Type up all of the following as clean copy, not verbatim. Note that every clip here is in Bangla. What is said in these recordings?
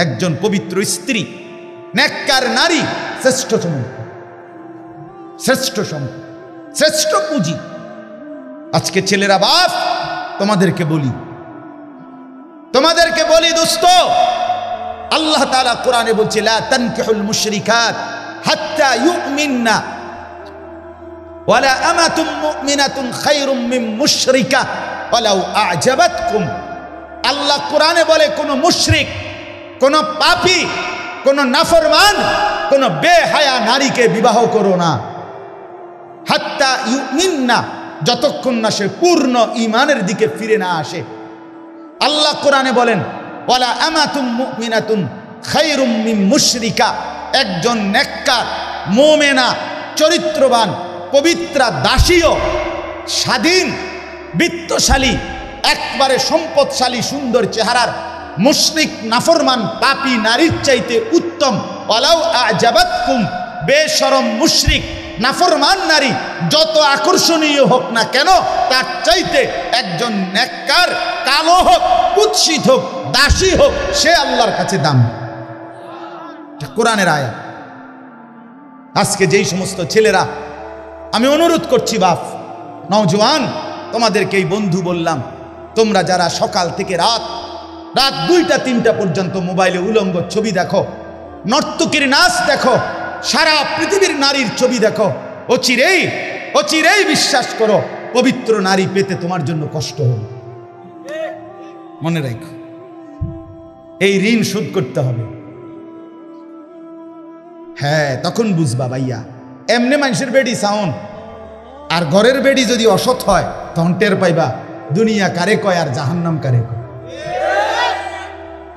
একজন পবিত্র স্ত্রী, নেককার নারী শ্রেষ্ঠ সম্পদ, শ্রেষ্ঠ সম্পদ, শ্রেষ্ঠ পুঁজি। আজকে ছেলেরা বাপ, তোমাদেরকে বলি দোস্ত, আল্লাহ তাআলা কোরআনে বলছে লা তানকিহুল মুশরিকাত হাত্তা ইউমিননা ওয়ালা আমাতুম মুমিনাতুন খায়রুম মিন মুশরিকা ওয়ালাউ আ'জাবাতকুম। আল্লাহ কোরআনে বলে কোন মুশরিক, কোন পাপী, কোন নাফরমান, কোন বেহায়া নারীকে বিবাহ করো না। হাত্তা ইউমিননা, যতক্ষণ না সে পূর্ণ ঈমানের দিকে ফিরে না আসে। আল্লাহ কোরআনে বলেন ওয়ালা আমাতুম মুমিনাতুন খায়রুম মিন মুশরিকা, একজন নেককার মুমিনা চরিত্রবান পবিত্রা দাসীও স্বাধীন বিত্তশালী একবারে সম্পদশালী সুন্দর চেহারার মুশরিক নাফরমান পাপী নারীর চাইতে উত্তম। ওয়ালাউ আ'জাবাতকুম, বেশরম মুশরিক নাফরমান নারী যত আকর্ষণীয় হোক না কেন, তার চাইতে একজন নেককার, কালো হোক, কুৎসিত হোক, দাসী হোক, সে আল্লাহর কাছে দাম। কোরআনের আয়াত। আজকে যেই সমস্ত ছেলেরা, আমি অনুরোধ করছি বাপ, নওজোয়ান, তোমাদেরকে এই বন্ধু বললাম, তোমরা যারা সকাল থেকে রাত 2টা 3টা পর্যন্ত মোবাইলে উলঙ্গ ছবি দেখো, নর্তকীর নাচ দেখো, সারা পৃথিবীর নারীর ছবি দেখো, অচিরেই বিশ্বাস করো পবিত্র নারী পেতে তোমার জন্য কষ্ট হবে। মনে রাখো, এই ঋণ শোধ করতে হবে। হ্যাঁ, তখন বুঝবা ভাইয়া, এমনি মানুষের বেডি সাউন্ড আর ঘরের বেডি যদি অসৎ হয়, তখন টের পাইবা দুনিয়া কারে কয় আর জাহান্নাম কারে কয়।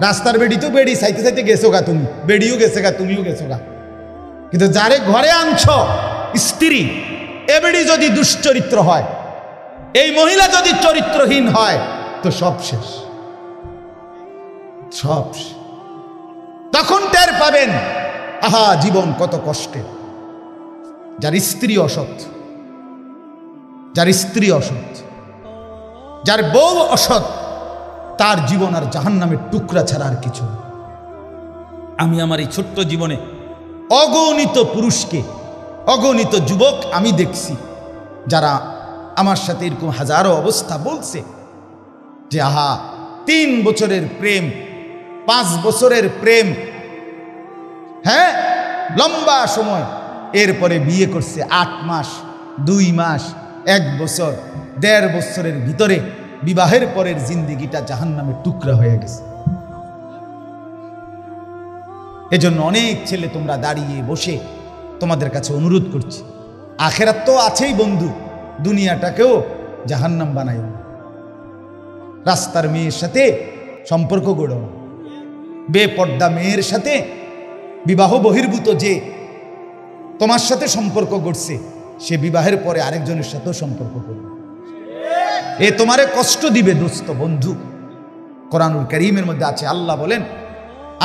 রাস্তার বেডি তো বেডি চাইতে চাইতে গেছো গা, তুমি বেডিও গেছে গা, তুমিও গেছো গা, কিন্তু যারে ঘরে আনছ স্ত্রী, এ বেডি যদি দুশ্চরিত্র হয়, এই মহিলা যদি চরিত্রহীন হয়, তো সব শেষ, সব। তখন টের পাবেন আহা জীবন কত কষ্টের। যার স্ত্রী অসৎ, যার স্ত্রী অসৎ, যার বউ অসৎ, তার জীবন আর জাহান্নামের টুকরা ছাড়া আর কিছু। আমি আমার এই ছোট্ট জীবনে অগণিত পুরুষকে, অগণিত যুবক আমি দেখছি, যারা আমার সাথে এরকম হাজারো অবস্থা বলছে যে আহা 3 বছরের প্রেম, 5 বছরের প্রেম, হ্যাঁ লম্বা সময়, এরপরে বিয়ে করছে 8 মাস, 2 মাস, 1 বছর, 1.5 বছরের ভিতরে বিবাহের পরের জিন্দেগিটা জাহান্নামের টুকরা হয়ে গেছে। এজন্য অনেক ছেলে তোমরা দাঁড়িয়ে বসে তোমাদের কাছে অনুরোধ করছি, আখেরাত তো আছেই বন্ধু, দুনিয়াটাকেও জাহান্নাম বানাইও না। রাস্তার মেয়ের সাথে সম্পর্ক গড়ো না, বেপর্দা মেয়ের সাথে, বিবাহ বহির্ভূত যে তোমার সাথে সম্পর্ক গড়ছে, সে বিবাহের পরে আরেকজনের সাথেও সম্পর্ক করবে, এ তোমারে কষ্ট দিবে দোস্ত বন্ধু। কোরআনুল কারীমের মধ্যে আছে, আল্লাহ বলেন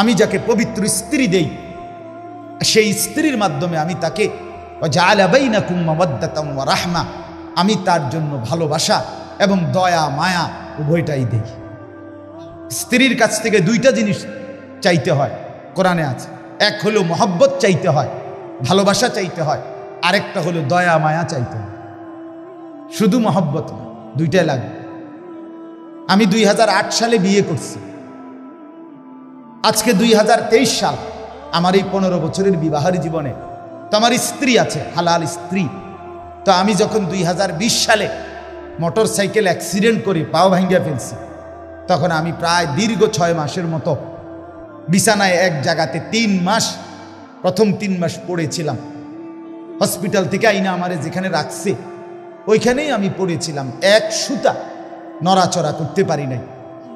আমি যাকে পবিত্র স্ত্রী দেই, সেই স্ত্রীর মাধ্যমে আমি তাকে ওয়াজআলা বাইনাকুম মাওয়াদ্দাতাম ওয়া রাহমা, আমি তার জন্য ভালোবাসা এবং দয়া মায়া উভয়টাই দেই। স্ত্রীর কাছ থেকে 2টা জিনিস চাইতে হয়, কোরআনে আছে। এক হলো মহব্বত চাইতে হয়, ভালোবাসা চাইতে হয়, আরেকটা হলো দয়া মায়া চাইতে হয়। শুধু মহব্বত না, 2টাই লাগবে। আমি 2008 সালে বিয়ে করছি, আজকে 2023 সাল, আমার এই 15 বছরের বিবাহের জীবনে তো আমার স্ত্রী আছে, হালাল স্ত্রী। তো আমি যখন 2020 সালে মোটর সাইকেল অ্যাক্সিডেন্ট করে পাও ভাঙ্গিয়া ফেলছি, তখন আমি প্রায় দীর্ঘ 6 মাসের মতো বিছানায় এক জায়গাতে 3 মাস, প্রথম 3 মাস পড়েছিলাম। হসপিটাল থেকে আইনা আমারে যেখানে রাখছে ওইখানেই আমি পড়েছিলাম, এক সুতা নড়াচড়া করতে পারি নাই।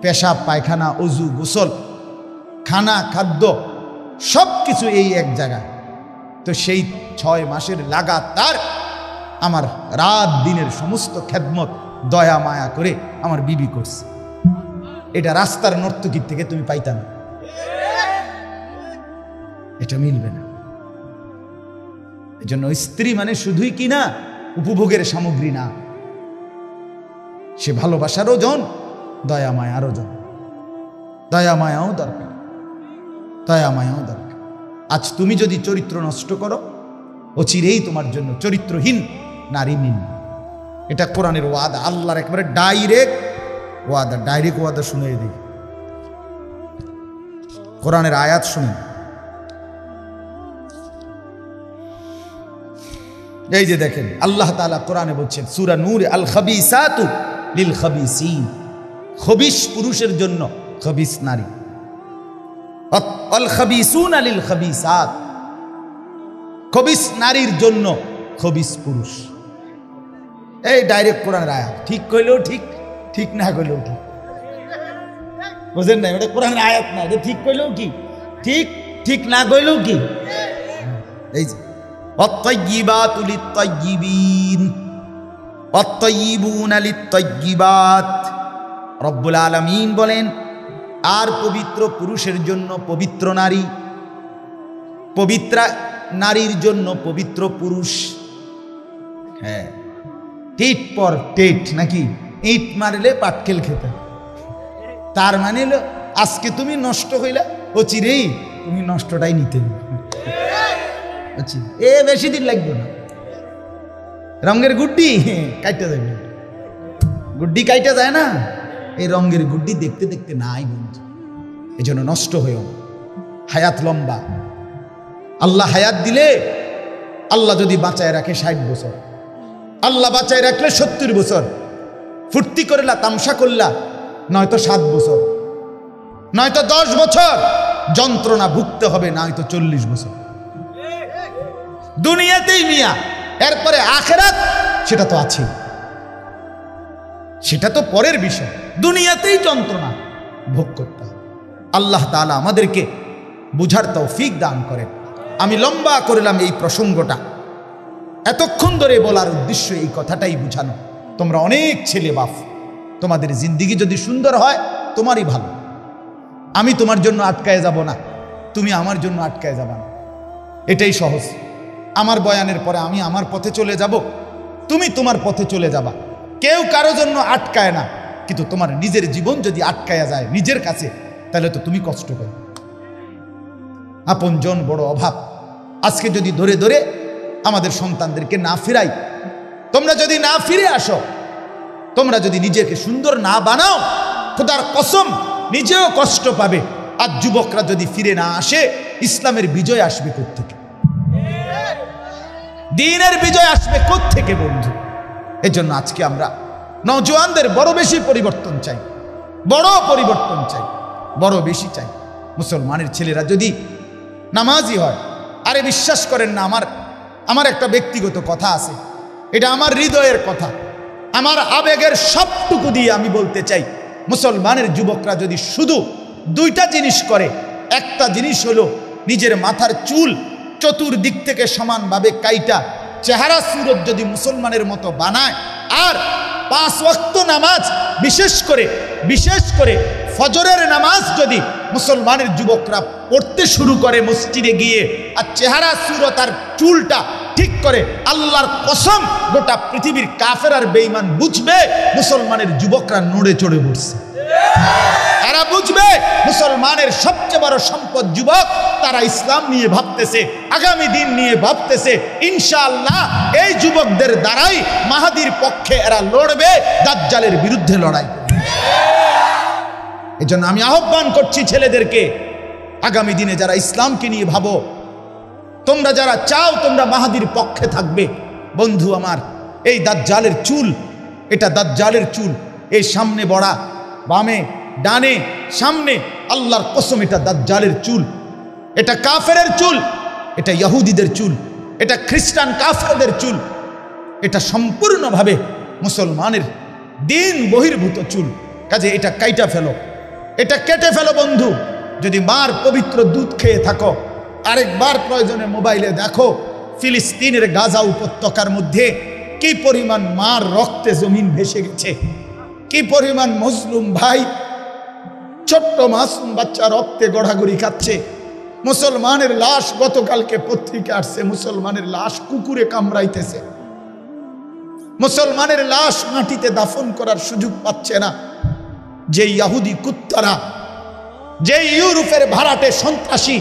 পেশাব পায়খানা, অজু, গোসল, খানা, খাদ্য সব কিছু এই এক জায়গায়। তো সেই 6 মাসের লাগাতার আমার রাত দিনের সমস্ত খেদমত দয়া মায়া করে আমার বিবি করছে। এটা রাস্তার নর্তকীর থেকে তুমি পাইতা না, এটা মিলবে না। এজন্য স্ত্রী মানে শুধুই কি না উপভোগের সামগ্রী না, সে ভালোবাসারও জন, দয়া মায়ারও জন। দয়া মায়াও দরকার। দয়া মায়াও দরকার। আজ তুমি যদি চরিত্র নষ্ট করো, অচিরেই তোমার জন্য চরিত্রহীন নারী মিন। এটা কোরআনের ওয়াদা, আল্লাহর একেবারে ডাইরেক্ট ওয়াদা শুনে দিই। কোরআনের আয়াত শুনেন, এই যে দেখেন আল্লাহ তাআলা কোরআনে বলছেন সূরা নূর, আল খাবিসাতু লিল খাবিসিন, খবিস পুরুষের জন্য খবিস নারী, আল খাবিসুনা লিল খাবিসাত, খবিস নারীর জন্য খবিস পুরুষ। এই ডাইরেক্ট কোরআনের আয়াত, ঠিক কইলেও ঠিক, ঠিক না কইলেও ঠিক। বুঝেন না, এটা কোরআনের আয়াত না, এটা ঠিক কইলেও কি ঠিক, ঠিক না কইলেও কি। এই যে অত্তাইয়িবাতু লিত্তাইয়িবিন অত্তাইয়িবুনা লিত্তাইয়িবাত, রব্বুল আলামিন বলেন আর পবিত্র পুরুষের জন্য পবিত্র নারী, পবিত্রা নারীর জন্য পবিত্র পুরুষ। হ্যাঁ, টিট পর টেট নাকি, ইট মারলে পাটকেল খেতে। তার মানে হলো আজকে তুমি নষ্ট হইলা, অচিরেই তুমি নষ্টটাই নিতে বেশি দিন লাগবে না। রঙের গুড্ডি কাইটা যাবে, গুড্ডি কাইটা যায় না, এই রঙের গুড্ডি দেখতে দেখতে নাই বন্ধু। এই জন্য নষ্ট হয়েও না, হায়াত লম্বা। আল্লাহ হায়াত দিলে, আল্লাহ যদি বাঁচায় রাখে 60 বছর, আল্লাহ বাঁচায় রাখলে 70 বছর, ফুর্তি করলা তামসা করলা নয়তো 7 বছর, নয়তো 10 বছর যন্ত্রণা ভুগতে হবে, নয়তো 40 বছর দুনিয়াতেই মিয়া। এরপরে আখিরাত সেটা তো আছে, সেটা তো পরের বিষয়, দুনিয়াতেই যন্ত্রণা ভোগ করতে হবে। আল্লাহ তাআলা আমাদেরকে বুঝার তৌফিক দান করেন। আমি লম্বা করলাম এই প্রসঙ্গটা, এতক্ষণ ধরে বলার উদ্দেশ্য এই কথাটাই বুঝানো, তোমরা অনেক ছেলে বাপ, তোমাদের জিন্দিগি যদি সুন্দর হয় তোমারই ভালো। আমি তোমার জন্য আটকায় যাব না, তুমি আমার জন্য আটকায় যাবা না, এটাই সহজ। আমার বয়ানের পরে আমি আমার পথে চলে যাব, তুমি তোমার পথে চলে যাবা, কেউ কারো জন্য আটকায় না। কিন্তু তোমার নিজের জীবন যদি আটকায়া যায় নিজের কাছে, তাহলে তো তুমি কষ্ট পাবে। আপনজন বড় অভাব। আজকে যদি ধরে ধরে আমাদের সন্তানদেরকে না ফিরাই, তোমরা যদি না ফিরে আসো, তোমরা যদি নিজেকে সুন্দর না বানাও, খোদার কসম নিজেও কষ্ট পাবে। আর যুবকরা যদি ফিরে না আসে, ইসলামের বিজয় আসবে কোত্থেকে? দ্বীনের বিজয় আসবে কোত্থেকে বন্ধু? এজন্য আজকে আমরা নওজোয়ানদের বড় বেশি পরিবর্তন চাই, বড় পরিবর্তন চাই, বড় বেশি চাই। মুসলমানের ছেলেরা যদি নামাজি হয়, আরে বিশ্বাস করেন না, আমার একটা ব্যক্তিগত কথা আছে, এটা আমার হৃদয়ের কথা, আমার আবেগের সবটুকু দিয়ে আমি বলতে চাই, মুসলমানের যুবকরা যদি শুধু 2টা জিনিস করে, একটা জিনিস হলো নিজের মাথার চুল চতুর্দিক থেকে সমানভাবে কাইটা চেহারা সুরত যদি মুসলমানের মতো বানায়, আর 5 ওয়াক্ত নামাজ, বিশেষ করে ফজরের নামাজ যদি মুসলমানের যুবকরা পড়তে শুরু করে মসজিদে গিয়ে, আর চেহারা সুরত আর চুলটা ঠিক করে, আল্লাহর কসম গোটা পৃথিবীর কাফের আর বেঈমান বুঝবে মুসলমানের যুবকরা নড়ে চড়ে বসছে। এরা বুঝবে মুসলমানের সবচেয়ে বড় সম্পদ যুবক, তারা ইসলাম নিয়ে ভাবতেছে, আগামী দিন নিয়ে ভাবতেছে। ইনশাআল্লাহ এই যুবকদের দ্বারাই মাহাদির পক্ষে এরা লড়বে, দাজ্জালের বিরুদ্ধে লড়াই। এজন্য আমি আহ্বান করছি ছেলেদেরকে, আগামী দিনে যারা ইসলামকে নিয়ে ভাবো, তোমরা যারা চাও তোমরা মাহাদির পক্ষে থাকবে, বন্ধু আমার, এই দাজ্জালের চুল, এটা দাজ্জালের চুল, এই সামনে বড়া, বামে ডানে সামনে, আল্লাহর কসম এটা দাজ্জালের চুল, এটা কাফেরের চুল, এটা ইহুদিদের চুল, এটা খ্রিস্টান কাফেরদের চুল, এটা সম্পূর্ণভাবে মুসলমানের দিন বহির্ভূত চুল। কাজে এটা কাইটা ফেলো, এটা কেটে ফেলো বন্ধু। যদি মার পবিত্র দুধ খেয়ে থাকো, আরেকবার প্রয়োজনে মোবাইলে দেখো ফিলিস্তিনের গাজা উপত্যকার মধ্যে কি পরিমাণ মার রক্তে জমিন ভেসে গেছে, কি পরিমাণ মজলুম ভাই, ছোট্ট মাসুম বাচ্চা রক্তে গড়াগড়ি খাচ্ছে। মুসলমানের লাশ, গতকালকে পত্রিকা আসছে, মুসলমানের লাশ কুকুরে কামড়াইতেছে, মুসলমানের লাশ মাটিতে দাফন করার সুযোগ পাচ্ছে না। যে ইহুদি কুত্তারা যে ইউরোপের ভাড়াটে সন্ত্রাসী,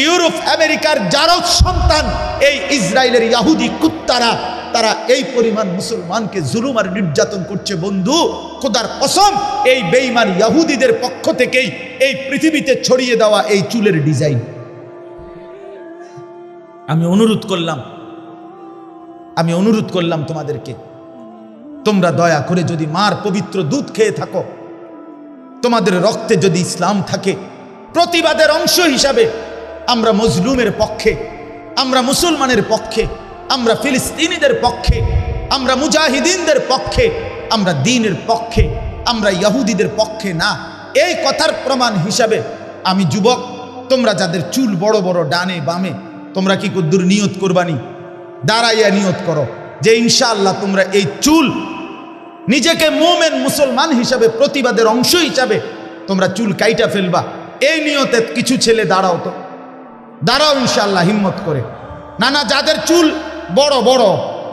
ইউরোপ আমেরিকার জারজ সন্তান, এই ইসরায়েলের ইহুদি কুত্তারা, তারা এই পরিমাণ মুসলমানকে জুলুম আর নির্যাতন করছে। বন্ধু, খোদার কসম, এই বেঈমান ইহুদিদের পক্ষ থেকেই এই পৃথিবীতে ছড়িয়ে দেওয়া এই চুলের ডিজাইন। আমি অনুরোধ করলাম তোমাদেরকে, তোমরা দয়া করে যদি মার পবিত্র দুধ খেয়ে থাকো, তোমাদের রক্তে যদি ইসলাম থাকে, প্রতিবাদের অংশ হিসাবে আমরা মজলুমের পক্ষে, আমরা মুসলমানের পক্ষে, আমরা ফিলিস্তিনিদের পক্ষে, আমরা মুজাহিদিনদের পক্ষে, আমরা দ্বীনের পক্ষে, আমরা ইহুদিদের পক্ষে না। এই কথার প্রমাণ হিসাবে আমি যুবক, তোমরা যাদের চুল বড় বড় ডানে বামে, তোমরা কি কদ্দুর নিয়ত করবানি? দাঁড়াইয়া নিয়ত করো যে ইনশাআল্লাহ তোমরা এই চুল, নিজেকে মুমিন মুসলমান হিসাবে, প্রতিবাদের অংশ হিসাবে তোমরা চুল কাইটা ফেলবা। এই নিয়তে কিছু ছেলে দাঁড়াও, তো দাঁড়াও ইনশাআল্লাহ হিম্মত করে। না না, যাদের চুল বড় বড়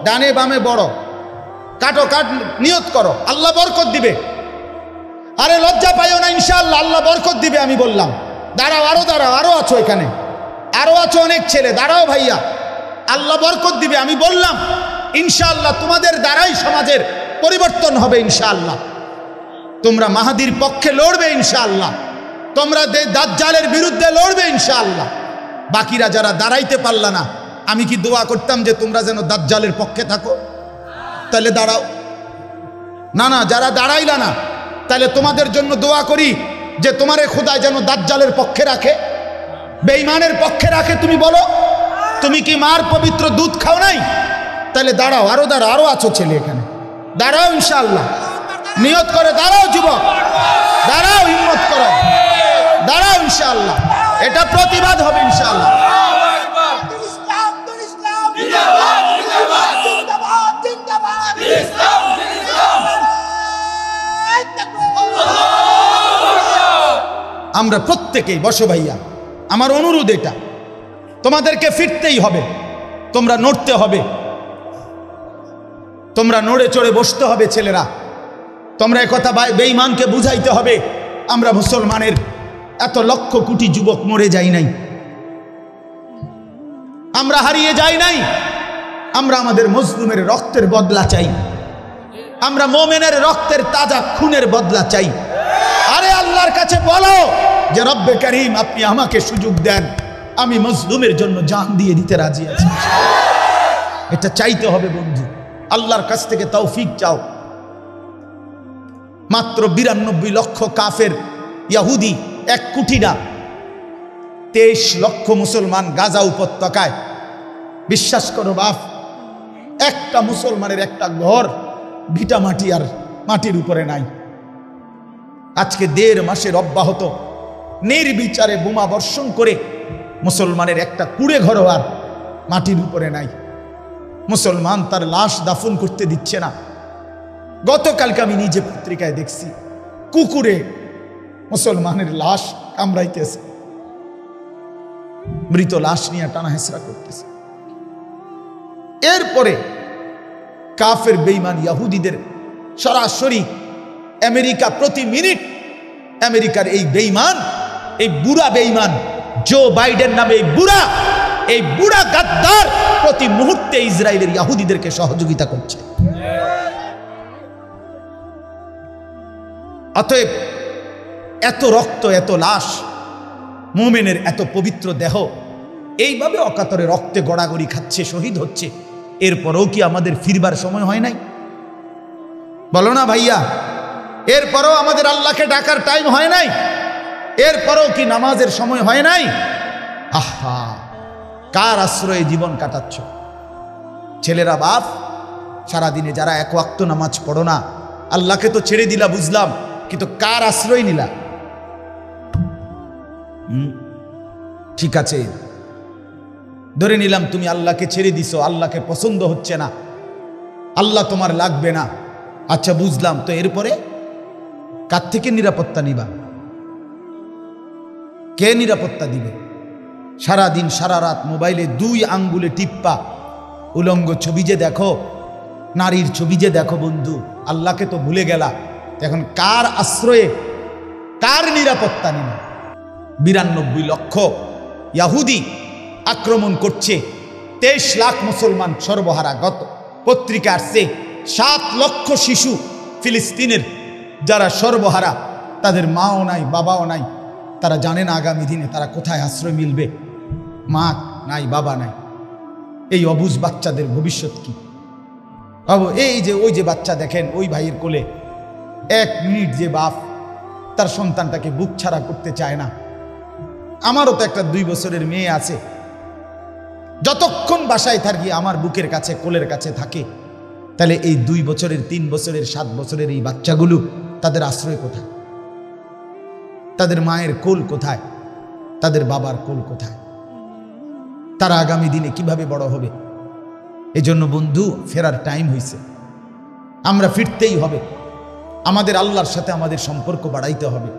ডানে বামে বড়, কাটো, নিয়ত করো, আল্লাহ বরকত দিবে। আরে লজ্জা পাইও না, ইনশাআল্লাহ আল্লাহ বরকত দিবে। আমি বললাম দাঁড়াও, আরো আছো, এখানে আরো আছো অনেক ছেলে, দাঁড়াও ভাইয়া, আল্লাহ বরকত দিবে। আমি বললাম ইনশাআল্লাহ তোমাদের দ্বারাই সমাজের পরিবর্তন হবে ইনশাআল্লাহ। তোমরা মাহাদির পক্ষে লড়বে ইনশাআল্লাহ, তোমরা দাজ্জালের বিরুদ্ধে লড়বে ইনশাআল্লাহ। বাকিরা যারা দাঁড়াইতে পারলা না, আমি কি দোয়া করতাম যে তোমরা যেন দাজ্জালের পক্ষে থাকো? তাহলে দাঁড়াও। না না, যারা দাঁড়াইলা না, তাহলে তোমাদের জন্য দোয়া করি যে তোমারে খোদা যেন দাজ্জালের পক্ষে রাখে, বেঈমানের পক্ষে রাখে। তুমি বলো, তুমি কি মার পবিত্র দুধ খাও নাই? তাহলে দাঁড়াও, আরো আছো ছেলে এখানে, দাঁড়াও ইনশাআল্লাহ, নিয়ত করে দাঁড়াও যুবক, দাঁড়াও, হিম্মত করো, দাঁড়াও ইনশাআল্লাহ। এটা প্রতিবাদ হবে ইনশাআল্লাহ। আমরা প্রত্যেকেই বসো ভাইয়া, আমার অনুরোধ এটা, তোমাদেরকে ফিরতেই হবে, তোমরা নড়তে হবে, তোমরা নড়ে চড়ে বসতে হবে ছেলেরা। তোমরা একথা বেঈমানকে বুঝাইতে হবে, আমরা মুসলমানের এত লক্ষ কোটি যুবক মরে যাই নাই, আমরা হারিয়ে যাই নাই, আমরা আমাদের মজলুমের রক্তের বদলা চাই, আমরা মোমেনের রক্তের তাজা খুনের বদলা চাই। আরে আল্লাহর কাছে বলো যে রব্বে কারীম, আপনি আমাকে সুযোগ দেন, আমি মজলুমের জন্য জান দিয়ে দিতে রাজি আছি। এটা চাইতে হবে বন্ধু, আল্লাহর কাছ থেকে তৌফিক চাও। মাত্র 92 লক্ষ কাফের ইহুদি, 1 কোটি না, 23 লক্ষ মুসলমান গাজা উপত্যকায়। বিশ্বাস করো বাপ, একটা মুসলমানের একটা ঘর ভিটা মাটি আর মাটির উপরে নাই। আজকে 1.5 মাসের অব্যাহত নির্বিচারে বোমা বর্ষণ করে মুসলমানের একটা কুড়ে ঘরও আর মাটির উপরে নাই। মুসলমান তার লাশ দাফন করতে দিচ্ছে না। গতকালকে আমি নিজে পত্রিকায় দেখছি, কুকুরে মুসলমানের লাশ কামড়াইতেছে, মৃত লাশ নিয়ে টানা হেসরা করতেছে। এরপরে কাফের বেঈমান ইহুদিদের সরাসরি আমেরিকা, প্রতি মিনিট আমেরিকার এই বেঈমান, এই বুড়া বেঈমান জো বাইডেন নামে এই বুড়া গাদ্দার প্রতি মুহূর্তে ইসরায়েলের ইহুদিদেরকে সহযোগিতা করছে। অতএব এত রক্ত, এত লাশ, মুমিনের এত পবিত্র দেহ এইভাবে অকাতরে রক্তে গড়াগড়ি খাচ্ছে, শহীদ হচ্ছে, এরপরেও কি আমাদের ফিরবার সময় হয় নাই? বলো না ভাইয়া, এরপরেও আমাদের আল্লাহকে ডাকার টাইম হয় নাই? এরপরেও কি নামাজের সময় হয় নাই? আহা, কার আশ্রয়ে জীবন কাটাচ্ছ ছেলেরা? বাপ, সারাদিনে যারা 1 ওয়াক্ত নামাজ পড়ো না, আল্লাহকে তো ছেড়ে দিলা বুঝলাম, কিন্তু কার আশ্রয় নিলা? ঠিক আছে, ধরে নিলাম তুমি আল্লাহকে ছেড়ে দিছো, আল্লাহকে পছন্দ হচ্ছে না, আল্লাহ তোমার লাগবে না, আচ্ছা বুঝলাম, তো এরপরে কার থেকে নিরাপত্তা নিবা? কে নিরাপত্তা দিবে? সারাদিন সারা রাত মোবাইলে 2 আঙ্গুলে টিপ্পা, উলঙ্গ ছবি যে দেখো, নারীর ছবি যে দেখো বন্ধু, আল্লাহকে তো ভুলে গেলা। এখন কার আশ্রয়ে, কার নিরাপত্তা নিবে? 92 লক্ষ ইয়াহুদি আক্রমণ করছে, 23 লাখ মুসলমান সর্বহারা। গত পত্রিকা আসছে 7 লক্ষ শিশু ফিলিস্তিনের যারা সর্বহারা, তাদের মাও নাই বাবাও নাই, তারা জানে না আগামী দিনে তারা কোথায় আশ্রয় মিলবে। মা নাই বাবা নাই, এই অবুঝ বাচ্চাদের ভবিষ্যৎ কি? এই যে ওই যে বাচ্চা দেখেন ওই ভাইয়ের কোলে, 1 মিনিট যে বাপ তার সন্তানটাকে বুক ছাড়া করতে চায় না। আমারও তো একটা 2 বছরের মেয়ে আছে, যতক্ষণ বাসায় থাকি আমার বুকের কাছে কোলের কাছে থাকে। তাহলে এই 2 বছরের 3 বছরের 7 বছরের এই বাচ্চাগুলো তাদের আশ্রয় কোথায়? তাদের মায়ের কোল কোথায়? তাদের বাবার কোল কোথায়? তারা আগামী দিনে কিভাবে বড় হবে? এজন্য বন্ধু, ফেরার টাইম হয়েছে, আমরা ফিরতেই হবে। আমাদের আল্লাহর সাথে আমাদের সম্পর্ক বাড়াইতে হবে।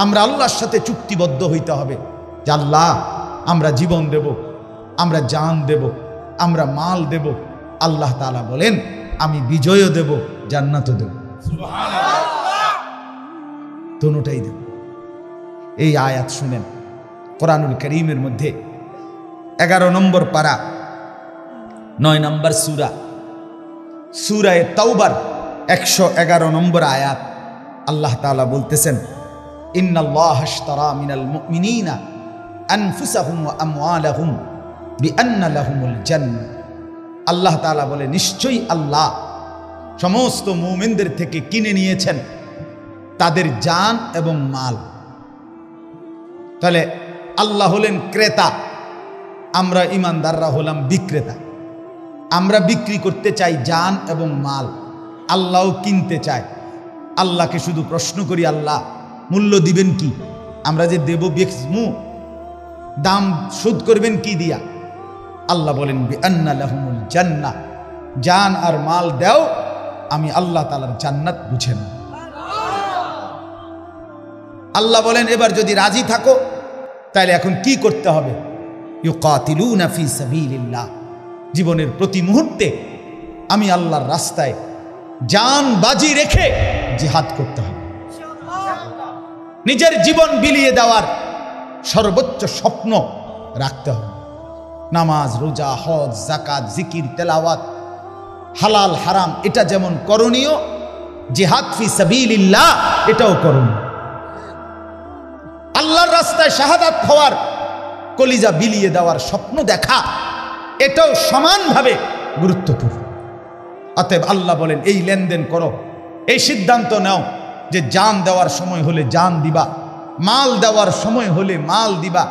আমরা আল্লাহর সাথে চুক্তিবদ্ধ হইতে হবে যে আল্লাহ, আমরা জীবন দেব, আমরা জান দেব, আমরা মাল দেব। আল্লাহ তাআলা বলেন আমি বিজয়ও দেব, জান্নাতও দেব, দুটোটাই দেব। এই আয়াত শুনেন কোরআনুল কারীমের মধ্যে 11 নম্বর পারা 9 নম্বর সূরা, সূরায়ে তাওবার 111 নম্বর আয়াত। আল্লাহ তাআলা বলতেছেন ইন্নাল্লাহা আশতারা মিনাল মুমিনিনা আনফুসাহুম ওয়া আমওয়ালাহুম বিআন্না লাহুমুল জান্নাহ। আল্লাহ তাআলা বলে নিশ্চয়ই আল্লাহ সমস্ত মুমিনদের থেকে কিনে নিয়েছেন তাদের জান এবং মাল। তাহলে আল্লাহ হলেন ক্রেতা, আমরা ইমানদাররা হলাম বিক্রেতা। আমরা বিক্রি করতে চাই জান এবং মাল, আল্লাহও কিনতে চায়। আল্লাহকে শুধু প্রশ্ন করি, আল্লাহ মূল্য দিবেন কি? আমরা যে দেব বেচমু, দাম শোধ করবেন কি দিয়া? আল্লাহ বলেন বিআন্না লাহুমুল জান্নাহ, জান আর মাল দাও, আমি আল্লাহ তাআলার জান্নাত বুঝে নাও। আল্লাহ বলেন এবার যদি রাজি থাকো তাহলে এখন কি করতে হবে? ইউকাতিলুনা ফি সাবিলিল্লাহ, জীবনের প্রতি মুহূর্তে আমি আল্লাহর রাস্তায় জান বাজি রেখে জিহাদ করতে হবে। নিজের জীবন বিলিয়ে দেওয়ার সর্বোচ্চ স্বপ্ন রাখতে হবে। নামাজ, রোজা, হজ, যাকাত, জিকির, তেলাওয়াত, হালাল হারাম এটা যেমন করণীয়, জিহাদ ফি সাবিলিল্লাহ এটাও করণীয়। আল্লাহর রাস্তায় শাহাদাত হওয়ার, কলিজা বিলিয়ে দেওয়ার স্বপ্ন দেখা, এটাও সমানভাবে গুরুত্বপূর্ণ। অতএব আল্লাহ বলেন এই লেনদেন করো, এই সিদ্ধান্ত নাও যে জান দেওয়ার সময় হলে জান দিবা, মাল দেওয়ার সময় হলে মাল দিবা,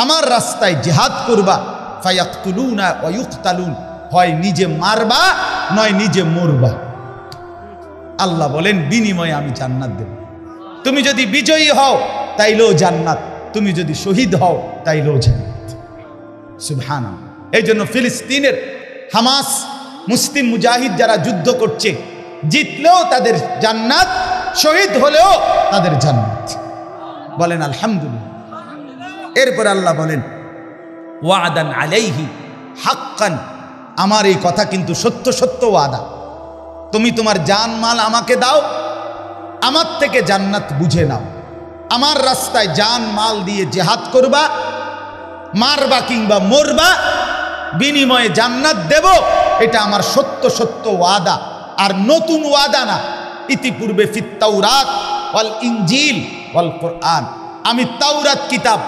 আমার রাস্তায় জিহাদ করবা। ফায়াকতুলুনা ওয়া ইউকতালুন, হয় নিজে মারবা নয় নিজে মরবা। আল্লাহ বলেন বিনিময়ে আমি জান্নাত দেব। তুমি যদি বিজয়ী হও তাইলেও জান্নাত, তুমি যদি শহীদ হও তাইলেও জান্নাত। সুবহানাল্লাহ। এই জন্য ফিলিস্তিনের হামাস মুসলিম মুজাহিদ যারা যুদ্ধ করছে, জিতলেও তাদের জান্নাত, শহীদ হলেও তাদের জান্নাত। বলেন আলহামদুলিল্লাহ। এরপর আল্লাহ বলেন ওয়াদান আলাইহি হাক্কান, আমার এই কথা কিন্তু সত্য সত্য ওয়াদা। তুমি তোমার জান মাল আমাকে দাও, আমার থেকে জান্নাত বুঝে নাও। আমার রাস্তায় জান মাল দিয়ে জিহাদ করবা, মারবা কিংবা মরবা, বিনিময়ে জান্নাত দেব, এটা আমার সত্য সত্য ওয়াদা। আর নতুন ওয়াদা না। ইতিপূর্বে ফিত তাওরাত ওয়াল ইনজিল ওয়াল কোরআন, আমি তাওরাত কিতাব,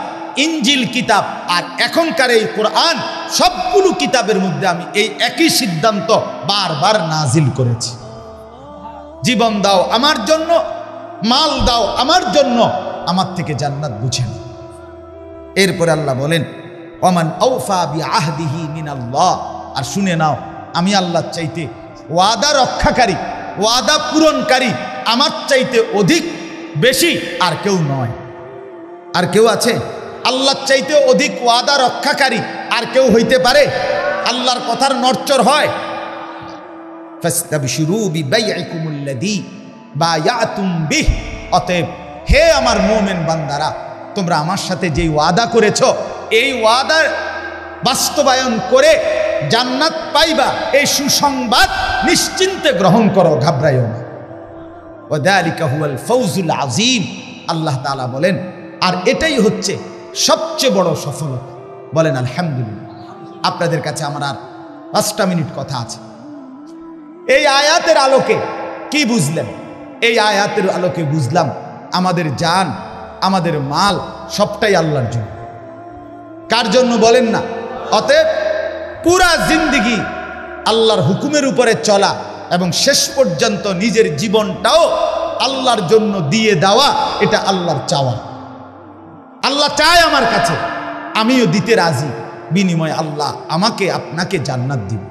ইনজিল কিতাব আর এখনকার এই কোরআন, সবগুলো কিতাবের মধ্যে আমি এই একই সিদ্ধান্ত বারবার নাজিল করেছি। জীবন দাও আমার জন্য, মাল দাও আমার জন্য, আমার থেকে জান্নাত বুঝে নাও। এরপরে আল্লাহ বলেন ওমান আওফা বিআহদিহি মিনাল্লাহ, আর শুনে নাও আমি আল্লাহর চাইতে ওয়াদা রক্ষাকারী, ওয়াদা পূরণকারী আমার চাইতে অধিক বেশি আর কেউ নয়। আর কেউ আছে? আল্লাহর চাইতে অধিক ওয়াদা রক্ষাকারী আর কেউ হইতে পারে? আল্লাহর কথার নড়চড় হয়? ফাস্তাবশিরু বিবাইইকুমুল্লাযী বায়াতুম বিহ, অতএব হে আমার মুমিন বান্দারা, তোমরা আমার সাথে যেই ওয়াদা করেছো এই ওয়াদা বাস্তবায়ন করে জান্নাত পাইবা, এই সুসংবাদ নিশ্চিন্তে গ্রহণ করো, ঘাবড়াইও না। ওয়াযালিকা হুয়াল ফাওজুল আযীম। আল্লাহ তাআলা বলেন আর এটাই হচ্ছে সবচেয়ে বড় সফলতা। বলেন আলহামদুলিল্লাহ। আপনাদের কাছে আমার আর 5টা মিনিট কথা আছে। এই আয়াতের আলোকে কি বুঝলেন? এই আয়াতের আলোকে বুঝলাম আমাদের জান, আমাদের মাল সবটাই আল্লাহর জন্য। কার জন্য বলেন না? অতএব পুরা জিন্দেগি আল্লাহর হুকুমের উপরে চলা এবং শেষ পর্যন্ত নিজের জীবনটাও আল্লাহর জন্য দিয়ে দেওয়া, এটা আল্লাহর চাওয়া। আল্লাহ চায় আমার কাছে, আমিও দিতে রাজি, বিনিময়ে আল্লাহ আমাকে আপনাকে জান্নাত দিবে।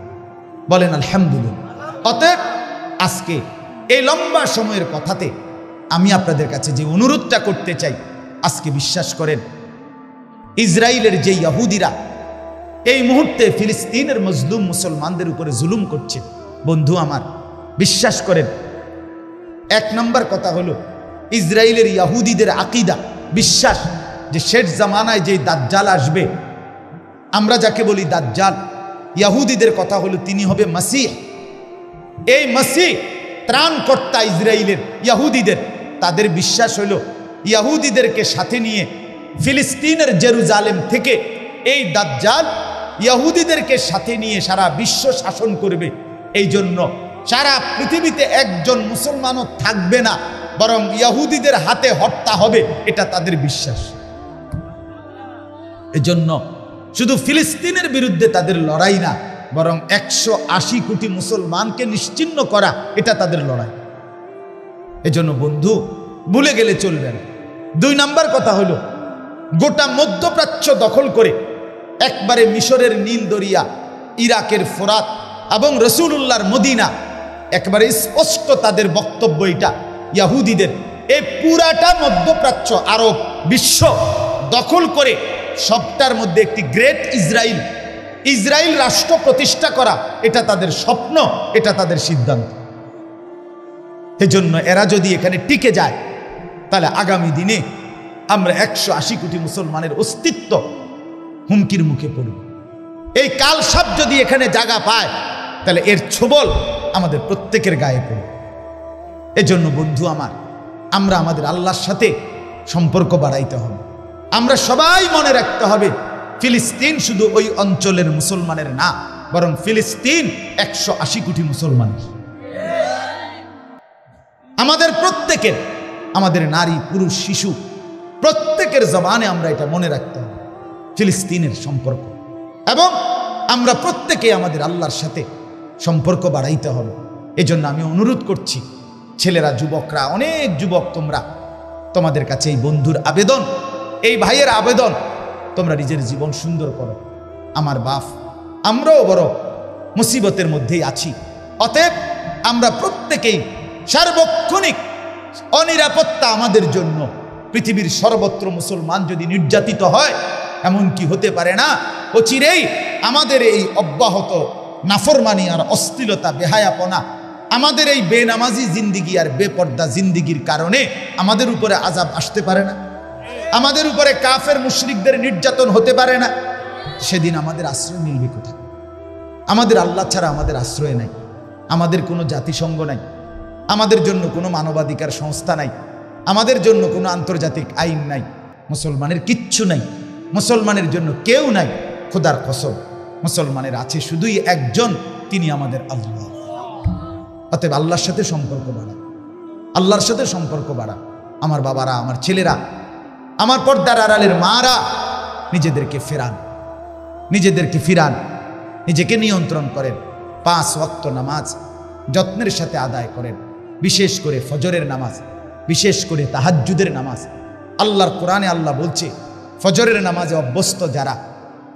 বলেন আলহামদুলিল্লাহ। অতএব আজকে এই লম্বা সময়ের কথাতে আমি আপনাদের কাছে যে অনুরোধটা করতে চাই, আজকে বিশ্বাস করেন ইসরায়েলের যে ইহুদিরা এই মুহূর্তে ফিলিস্তিনের মজলুম মুসলমানদের উপরে জুলুম করছে, বন্ধু আমার বিশ্বাস করেন, 1 নম্বর কথা হলো ইসরায়েলের ইহুদিদের আকীদা, বিশ্বাস যে শেষ জামানায় যে দাজ্জাল আসবে, আমরা যাকে বলি দাজ্জাল, ইহুদিদের কথা হলো তিনি হবে মসিহ। এই মসিহ ত্রাণকর্তা ইসরায়েলের ইহুদিদের, তাদের বিশ্বাস হলো ইহুদিদেরকে সাথে নিয়ে ফিলিস্তিনের জেরুজালেম থেকে এই দাজ্জাল ইহুদিদেরকে সাথে নিয়ে সারা বিশ্ব শাসন করবে। এই জন্য সারা পৃথিবীতে একজন মুসলমানও থাকবে না, বরং ইহুদিদের হাতে হত্যা হবে, এটা তাদের বিশ্বাস। এজন্য শুধু ফিলিস্তিনের বিরুদ্ধে তাদের লড়াই না, বরং 180 কোটি মুসলমানকে নিশ্চিহ্ন করা, এটা তাদের লড়াই। এজন্য বন্ধু ভুলে গেলে চলবে না। 2 নম্বর কথা হলো গোটা মধ্যপ্রাচ্য দখল করে একবারে মিশরের নীল দরিয়া, ইরাকের ফোরাত এবং রসুলুল্লাহর মদিনা, একবারে স্পষ্ট তাদের বক্তব্য এটা ইহুদিদের, এই পুরাটা মধ্যপ্রাচ্য আরব বিশ্ব দখল করে সবটার মধ্যে একটি গ্রেট ইসরায়েল রাষ্ট্র প্রতিষ্ঠা করা, এটা তাদের স্বপ্ন, এটা তাদের সিদ্ধান্ত। এজন্য এরা যদি এখানে টিকে যায়, তাহলে আগামী দিনে আমরা 180 কোটি মুসলমানের অস্তিত্ব হুমকির মুখে পড়ব। এই কালসাপ যদি এখানে জায়গা পায়, তাহলে এর ছোবল আমাদের প্রত্যেকের গায়ে পড়বে। এজন্য বন্ধু আমার, আমরা আমাদের আল্লাহর সাথে সম্পর্ক বাড়াইতে হবে। আমরা সবাই মনে রাখতে হবে ফিলিস্তিন শুধু ওই অঞ্চলের মুসলমানের না, বরং ফিলিস্তিন 180 কোটি মুসলমানের। আমাদের প্রত্যেকের, আমাদের নারী পুরুষ শিশু প্রত্যেকের জবানে আমরা এটা মনে রাখতে হবে, ফিলিস্তিনের সম্পর্ক। এবং আমরা প্রত্যেকে আমাদের আল্লাহর সাথে সম্পর্ক বাড়াইতে হবে। এজন্য আমি অনুরোধ করছি, ছেলেরা, যুবকরা, অনেক যুবক, তোমাদের কাছে এই বন্ধুর আবেদন, এই ভাইয়ের আবেদন, তোমরা নিজের জীবন সুন্দর করো। আমার বাপ, আমরাও বড় মুসিবতের মধ্যেই আছি। অতএব আমরা প্রত্যেকেই সার্বক্ষণিক অনিরাপত্তা আমাদের জন্য। পৃথিবীর সর্বত্র মুসলমান যদি নির্যাতিত হয়, এমন কি হতে পারে না অচিরেই আমাদের এই অব্যাহত নাফরমানি আর অশ্লীলতা, বেহায়াপনা, আমাদের এই বেনামাজি জিন্দিগি আর বেপর্দা জিন্দিগির কারণে আমাদের উপরে আযাব আসতে পারে না? আমাদের উপরে কাফের মুশরিকদের নির্যাতন হতে পারে না? সেদিন আমাদের আশ্রয় মিলবে কোথায়? আমাদের আল্লাহ ছাড়া আমাদের আশ্রয় নাই, আমাদের কোনো জাতিসংঘ নাই, আমাদের জন্য কোনো মানবাধিকার সংস্থা নাই, আমাদের জন্য কোনো আন্তর্জাতিক আইন নাই, মুসলমানের কিচ্ছু নাই, মুসলমানের জন্য কেউ নাই। খোদার কসম, মুসলমানের আছে শুধুই একজন, তিনি আমাদের আল্লাহ। অতএব আল্লাহর সাথে সম্পর্ক বাড়া, আল্লাহর সাথে সম্পর্ক বাড়া। আমার বাবারা, আমার ছেলেরা, আমার পর্দার আড়ালের মারা, নিজেদেরকে ফেরান, নিজেদেরকে ফিরান, নিজেকে নিয়ন্ত্রণ করেন। 5 ওয়াক্ত নামাজ যত্নের সাথে আদায় করেন, বিশেষ করে ফজরের নামাজ, বিশেষ করে তাহাজ্জুদের নামাজ। আল্লাহর কোরআনে আল্লাহ বলছে, ফজরের নামাজে অভ্যস্ত যারা,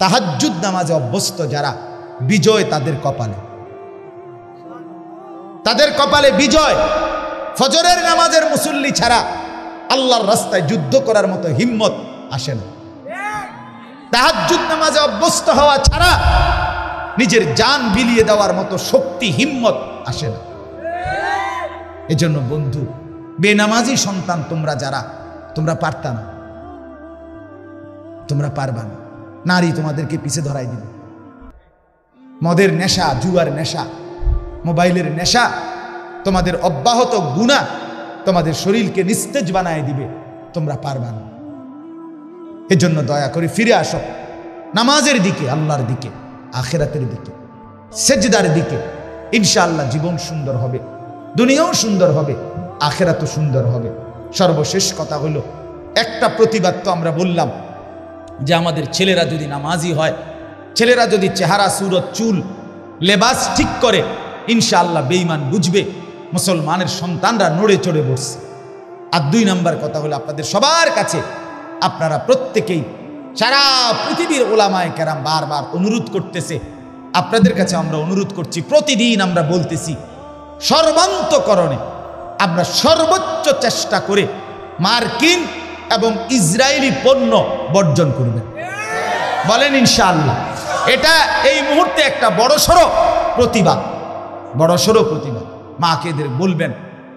তাহাজ্জুদ নামাজে অভ্যস্ত যারা, বিজয় তাদের কপালে, তাদের কপালে বিজয়। ফজরের নামাজের মুসল্লি ছাড়া আল্লাহর রাস্তায় যুদ্ধ করার মতো হিম্মত আসে না। তাহাজ্জুদ নামাজে অভ্যস্ত হওয়া ছাড়া নিজের জান বিলিয়ে দেওয়ার মতো শক্তি, হিম্মত আসে না। এজন্য বন্ধু, বেনামাজি সন্তান তোমরা যারা, তোমরা পারতা না, তোমরা পারবা না। নারী তোমাদেরকে পিছে ধরাই দিবে। মদের নেশা, জুয়ার নেশা, মোবাইলের নেশা, তোমাদের অব্যাহত গুনাহ তোমাদের শরীরকে নিস্তেজ বানায় দিবে। তোমরা পারবা না। এজন্য দয়া করে ফিরে আসো নামাজের দিকে, আল্লাহর দিকে, আখিরাতের দিকে, সেজদার দিকে। ইনশাআল্লাহ জীবন সুন্দর হবে, দুনিয়াও সুন্দর হবে, আখিরাতও সুন্দর হবে। সর্বশেষ কথা হলো, একটা প্রতিবাদ তো আমরা বললাম যে আমাদের ছেলেরা যদি নামাজি হয়, ছেলেরা যদি চেহারা সুরত চুল লেবাস ঠিক করে, ইনশাআল্লাহ বেঈমান বুঝবে মুসলমানের সন্তানরা নড়ে চড়ে বসছে। আর 2 নম্বর কথা হলো, আপনাদের সবার কাছে আপনারা প্রত্যেকেই, সারা পৃথিবীর ওলামায়ে কেরাম বারবার অনুরোধ করতেছে, আপনাদের কাছে আমরা অনুরোধ করছি, প্রতিদিন আমরা বলতেছি, সর্বান্তকরণে আমরা সর্বোচ্চ চেষ্টা করে মার্কিন এবং ইসরায়েলি পণ্য বর্জন করবেন। বলেন ইনশাআল্লাহ। এটা এই মুহূর্তে একটা বড়সড় প্রতিবাদ, বড়সড় প্রতিবাদ। মাকে এদের বলবেন,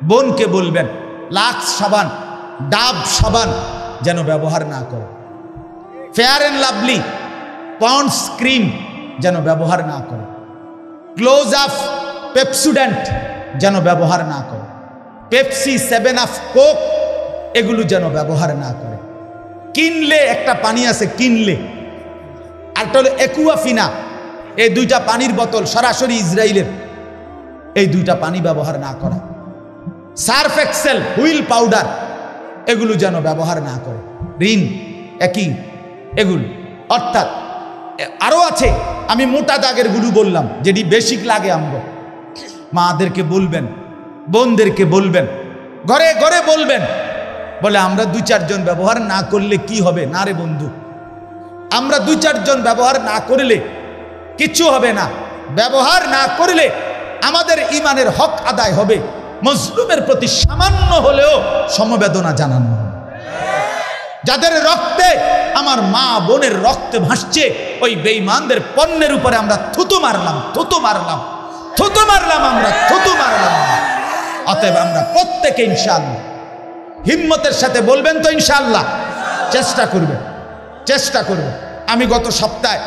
বোনকে বলবেন, লাক্স সাবান, ডাব সাবান যেন ব্যবহার না করে, Fair and Lovely, Pond's cream যেন ব্যবহার না করে, ক্লোজ আপ, পেপসুডেন্ট যেন ব্যবহার না করে, পেপসি, 7 আপ, কোক এগুলো যেন ব্যবহার না করে। কিনলে একটা পানি আছে, কিনলে আরটা হলো একুয়াফিনা, এই 2টা পানির বোতল সরাসরি ইসরায়েলের, এই 2টা পানি ব্যবহার না করা। সার্ফ এক্সেল, হুইল পাউডার এগুলো যেন ব্যবহার না করে, রিন, একই এগুলো। অর্থাৎ আরও আছে, আমি মোটা দাগের গুলো বললাম, যেটি বেসিক লাগে। আমরা মাদেরকে বলবেন, বোনদেরকে বলবেন, ঘরে ঘরে বলবেন, বলে আমরা 2-4 জন ব্যবহার না করলে কি হবে? না রে বন্ধু, আমরা 2-4 জন ব্যবহার না করলে কিচ্ছু হবে না। ব্যবহার না করলে আমাদের ইমানের হক আদায় হবে, মজলুমের প্রতি সামান্য হলেও সমবেদনা জানানো হবে। যাদের রক্তে, আমার মা বোনের রক্তে ভাসছে, ওই বেঈমানদের পণ্যের উপরে আমরা থুতু মারলাম, থুতু মারলাম, থুতু মারলাম, আমরা থুতু মারলাম। অতএব আমরা প্রত্যেকে ইনশাআল্লাহ হিম্মতের সাথে বলবেন তো ইনশাআল্লাহ, চেষ্টা করবেন, চেষ্টা করবেন। আমি গত সপ্তাহে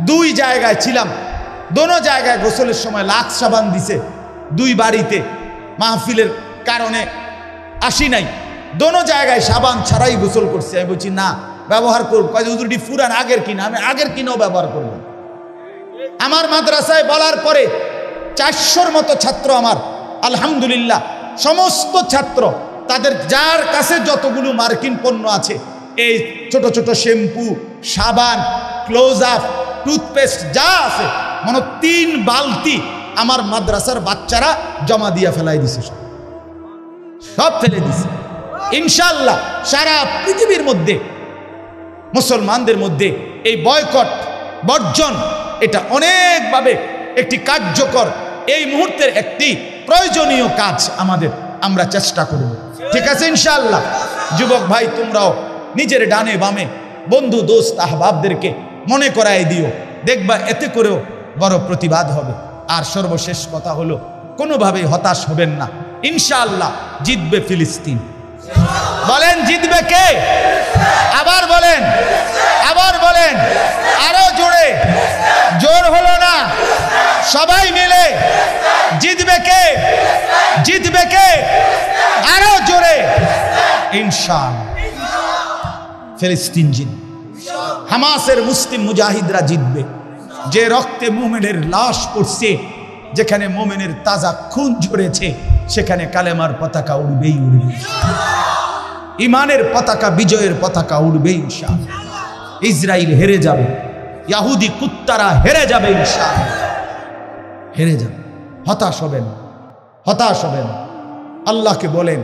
2 জায়গায় ছিলাম, দোনো জায়গায় গোসলের সময় লাক্স সাবান দিছে। 2 বাড়িতে মাহফিলের কারণে আসি নাই, দোনো জায়গায় সাবান ছাড়াই গোসল করছে। আমি বলছি না, ব্যবহার করব। হুজুরটি ফুরান, আগের কিনা, আমি আগের কিনাও ব্যবহার করব। আমার মাদ্রাসায় বলার পরে 400-র মতো ছাত্র আমার, আলহামদুলিল্লাহ, সমস্ত ছাত্র তাদের যার কাছে যতগুলো মার্কিন পণ্য আছে, এই ছোট ছোট শ্যাম্পু, সাবান, ক্লোজ আপ, টুথপেস্ট যা আছে, মানে 3 বালতি আমার মাদ্রাসার বাচ্চারা জমা দিয়া ফেলাই দিছে, সব ফেলে দিছে। ইনশাআল্লাহ সারা পৃথিবীর মধ্যে মুসলমানদের মধ্যে এই বয়কট, বর্জন, এটা অনেকভাবে একটি কার্যকর, এই মুহূর্তের একটি প্রয়োজনীয় কাজ আমাদের, আমরা চেষ্টা করব। ঠিক আছে ইনশাআল্লাহ। যুবক ভাই, তোমরাও নিজের ডানে বামে বন্ধু, দোস্ত, আহবাবদেরকে মনে করায় দিও, দেখবা এতে করেও বড় প্রতিবাদ হবে। আর সর্বশেষ কথা হলো, কোনোভাবেই হতাশ হবেন না, ইনশাআল্লাহ জিতবে ফিলিস্তিন। বলেন জিতবে কে? আবার বলেন, আবার বলেন, আরো জোরে, জোর হলো না, সবাই মিলে জিতবে কে? জিতবে কে? আরো জোরে, ইনশাআল্লাহ ফিলিস্তিন জিতবে। হামাসের মুসলিম মুজাহিদরা জিতবে। যে রক্তে মুমিনের লাশ পড়ছে, যেখানে মুমিনের তাজা খুন ঝরেছে, সেখানে কালেমার পতাকা উড়বেই উড়বে, ইমানের পতাকা, বিজয়ের পতাকা উড়বে ইনশাআল্লাহ। ইসরায়েল হেরে যাবে, ইহুদি কুত্তারা হেরে যাবে ইনশাআল্লাহ, হেরে যাবে। হতাশ হবেন, হতাশ হবেন। আল্লাহকে বলেন,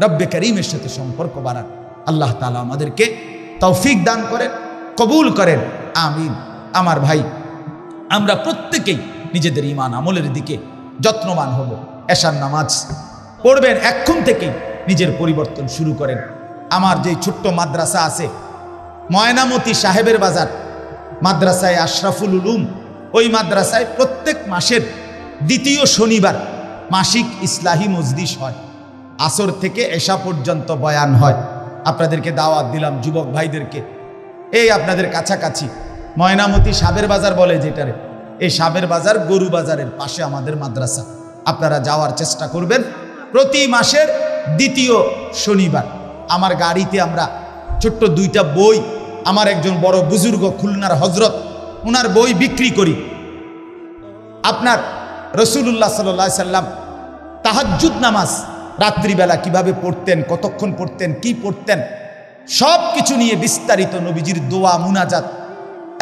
রব্বে করিমের সাথে সম্পর্ক বাড়ান। আল্লাহ তাআলা আমাদেরকে তৌফিক দান করেন, কবুল করেন, আমিন। আমার ভাই, আমরা প্রত্যেকেই নিজেদের ঈমান আমলের দিকে যত্নবান হব। এশার নামাজ পড়বেন, এখন থেকেই নিজের পরিবর্তন শুরু করেন। আমার যে ছোট্ট মাদ্রাসা আছে ময়নামতি সাহেবের বাজার মাদ্রাসায়, আশরাফুল উলুম, ওই মাদ্রাসায় প্রত্যেক মাসের 2য় শনিবার মাসিক ইসলাহি মজলিস হয়। আসর থেকে এশা পর্যন্ত বয়ান হয়। আপনাদেরকে দাওয়াত দিলাম, যুবক ভাইদেরকে। এই আপনাদের কাছাকাছি ময়নামতি সাবের বাজার বলে যেটারে, এই সাবের বাজার গরু বাজারের পাশে আমাদের মাদ্রাসা। আপনারা যাওয়ার চেষ্টা করবেন। প্রতি মাসের 2য় শনিবার আমার গাড়িতে আমরা ছোট্ট 2টা বই আমার একজন বড় বুজুর্গ খুলনার হজরত, ওনার বই বিক্রি করি। আপনার রাসূলুল্লাহ সাল্লাল্লাহু আলাইহি সাল্লাম তাহাজ্জুদ নামাজ রাত্রিবেলা কিভাবে পড়তেন, কতক্ষণ পড়তেন, কি পড়তেন, সব কিছু নিয়ে বিস্তারিত নবীজির দোয়া, মুনাজাত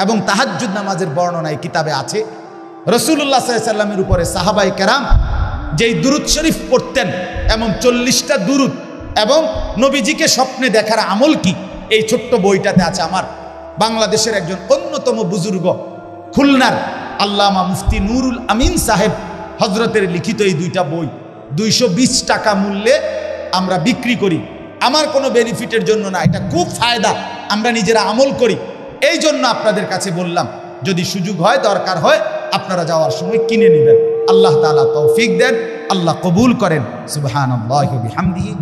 এবং তাহাজ্জুদ নামাজের বর্ণনা এই কিতাবে আছে। রাসূলুল্লাহ সাল্লাল্লাহু আলাইহি সাল্লামের উপরে সাহাবায়ে কেরাম যেই দুরূদ শরীফ পড়তেন, এমন 40টা দুরূদ এবং নবীজিকে স্বপ্নে দেখার আমল কি, এই ছোট্ট বইটাতে আছে। আমার বাংলাদেশের একজন অন্যতম বুজুর্গ খুলনার আল্লামা মুফতি নুরুল আমিন সাহেব হজরতের লিখিত এই দুইটা বই 220 টাকা মূল্যে আমরা বিক্রি করি। আমার কোনো বেনিফিটের জন্য না, এটা খুব ফায়দা, আমরা নিজেরা আমল করি। এই জন্য আপনাদের কাছে বললাম, যদি সুযোগ হয়, দরকার হয়, আপনারা যাওয়ার সময় কিনে নেবেন। আল্লাহ তাআলা তৌফিক দেন, আল্লাহ কবুল করেন। সুবহানাল্লাহি ওয়া বিহামদিহি।